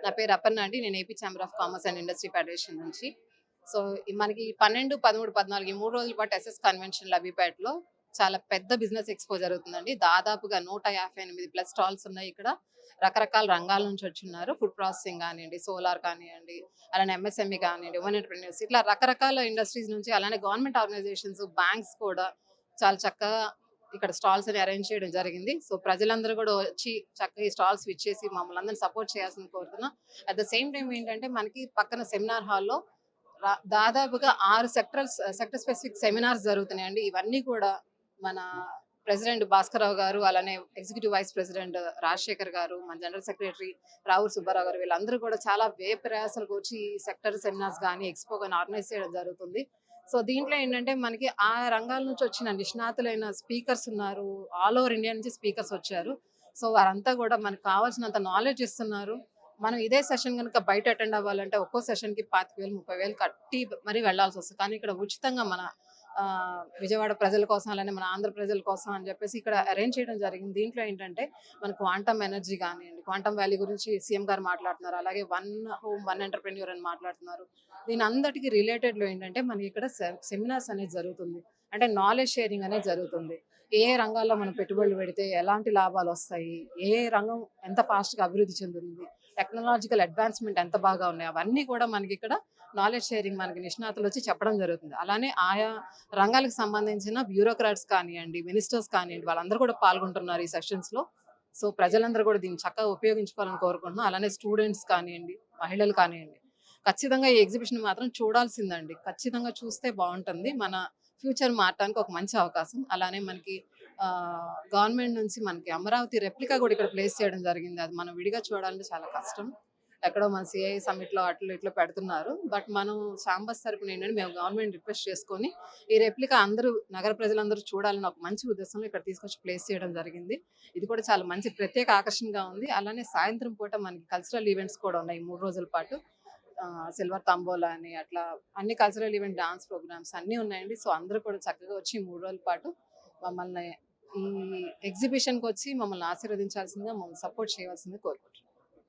నా పేరు అపర్ణ అండి. నేను AP chamber of commerce and industry federation నుంచి. సో, మనకి 12, 13, 14 ఈ 3 రోజుల పాటు ఎస్ఎస్ కన్వెన్షన్ లబ్బిపేటలో చాలా పెద్ద బిజినెస్ ఎక్స్‌పో జరుగుతుందండి. దాదాపుగా 158 ప్లస్ స్టాల్స్ ఉన్నాయి ఇక్కడ. రకరకాల రంగాల నుంచి వచ్చున్నారు. ఫుడ్ ప్రాసెసింగ్ కానియండి, సోలార్ కానియండి, అలానే ఎంఎస్ఎంఈ కానియండి, ఉమెన్ ఎంటర్‌ప్రెన్యూర్స్ ఇట్లా రకరకాల ఇండస్ట్రీస్ నుంచి అలానే గవర్నమెంట్ ఆర్గనైజేషన్స్, బ్యాంక్స్ కూడా చాలా చక్కగా ఇక్కడ స్టాల్స్ అని అరేంజ్ చేయడం జరిగింది. సో ప్రజలందరూ కూడా వచ్చి చక్కగా ఈ స్టాల్స్ విచ్చేసి మమ్మల్ని అందరిని సపోర్ట్ చేయాల్సింది కోరుతున్నాం. అట్ ద సేమ్ టైం ఏంటంటే మనకి పక్కన సెమినార్ హాల్లో దాదాపుగా 6 సెక్టర్ స్పెసిఫిక్ సెమినార్స్ జరుగుతున్నాయండి. ఇవన్నీ కూడా మన ప్రెసిడెంట్ భాస్కరరావు గారు, అలానే ఎగ్జిక్యూటివ్ వైస్ ప్రెసిడెంట్ రాజశేఖర్ గారు, మన జనరల్ సెక్రటరీ రావుల సుబ్బారావు గారు వీళ్ళందరూ కూడా చాలా ప్రయాసలకు వచ్చి సెక్టర్ సెమినార్స్ కానీ ఎక్స్పో కానీ ఆర్గనైజ్ చేయడం జరుగుతుంది. సో దీంట్లో ఏంటంటే మనకి ఆ రంగాల నుంచి వచ్చిన నిష్ణాతులైన స్పీకర్స్ ఉన్నారు. ఆల్ ఓవర్ ఇండియా నుంచి స్పీకర్స్ వచ్చారు. సో వారంతా కూడా మనకు కావాల్సినంత నాలెడ్జ్ ఇస్తున్నారు. మనం ఇదే సెషన్ కనుక బయట అటెండ్ అవ్వాలంటే ఒక్కో సెషన్‌కి 25,000, 30,000 కట్టి మరి వెళ్ళాల్సి వస్తుంది. కానీ ఇక్కడ ఉచితంగా మన విజయవాడ ప్రజల కోసం అలానే మన ఆంధ్ర ప్రజల కోసం అని చెప్పేసి ఇక్కడ అరేంజ్ చేయడం జరిగింది. దీంట్లో ఏంటంటే మన క్వాంటమ్ ఎనర్జీ కానివ్వండి, క్వాంటమ్ వ్యాలీ గురించి సీఎం గారు మాట్లాడుతున్నారు. అలాగే వన్ హోమ్ వన్ ఎంటర్‌ప్రెన్యూర్ అని మాట్లాడుతున్నారు. దీని అందటికి రిలేటెడ్‌లో ఏంటంటే మనకి ఇక్కడ సెమినార్స్ అనేది జరుగుతుంది. అంటే నాలెడ్జ్ షేరింగ్ అనేది జరుగుతుంది. ఏ రంగాల్లో మనం పెట్టుబడులు పెడితే ఎలాంటి లాభాలు వస్తాయి, ఏ రంగం ఎంత ఫాస్ట్‌గా అభివృద్ధి చెందుతుంది, టెక్నాలజికల్ అడ్వాన్స్‌మెంట్ ఎంత బాగా ఉన్నాయి, అవన్నీ కూడా మనకి ఇక్కడ నాలెడ్జ్ షేరింగ్ మనకి నిష్ణాతులు వచ్చి చెప్పడం జరుగుతుంది. అలానే ఆయా రంగాలకు సంబంధించిన బ్యూరోక్రాట్స్ కానివ్వండి, మినిస్టర్స్ కానివ్వండి వాళ్ళందరూ కూడా పాల్గొంటున్నారు ఈ సెషన్స్‌లో. సో ప్రజలందరూ కూడా దీన్ని చక్కగా ఉపయోగించుకోవాలని కోరుకుంటున్నాం. అలానే స్టూడెంట్స్ కానివ్వండి, మహిళలు కానివ్వండి, ఖచ్చితంగా ఈ ఎగ్జిబిషన్ మాత్రం చూడాల్సిందండి. ఖచ్చితంగా చూస్తే బాగుంటుంది. మన ఫ్యూచర్ మారటానికి ఒక మంచి అవకాశం. అలానే మనకి గవర్నమెంట్ నుంచి మనకి అమరావతి రెప్లికా కూడా ఇక్కడ ప్లేస్ చేయడం జరిగింది. అది మనం విడిగా చూడాలంటే చాలా కష్టం. ఎక్కడో మన సిఐ సమ్మిట్‌లో అట్లో ఇట్లో పెడుతున్నారు. బట్ మనం ఛాంబర్స్ తరపున ఏంటంటే మేము గవర్నమెంట్ రిక్వెస్ట్ చేసుకొని ఈ రెప్లికా అందరూ నగర ప్రజలందరూ చూడాలని ఒక మంచి ఉద్దేశంలో ఇక్కడ తీసుకొచ్చి ప్లేస్ చేయడం జరిగింది. ఇది కూడా చాలా మంచి ప్రత్యేక ఆకర్షణగా ఉంది. అలానే సాయంత్రం పూట మనకి కల్చరల్ ఈవెంట్స్ కూడా ఉన్నాయి 3 రోజుల పాటు. సిల్వర్ తంబోలా అని అట్లా అన్ని కల్చరల్ ఈవెంట్, డాన్స్ ప్రోగ్రామ్స్ అన్నీ ఉన్నాయండి. సో అందరూ కూడా చక్కగా వచ్చి 3 రోజుల పాటు మమ్మల్ని ఈ ఎగ్జిబిషన్‌కొచ్చి మమ్మల్ని ఆశీర్వదించాల్సిందిగా, మమ్మల్ని సపోర్ట్ చేయవలసిందిగా కోరుకుంటున్నాను.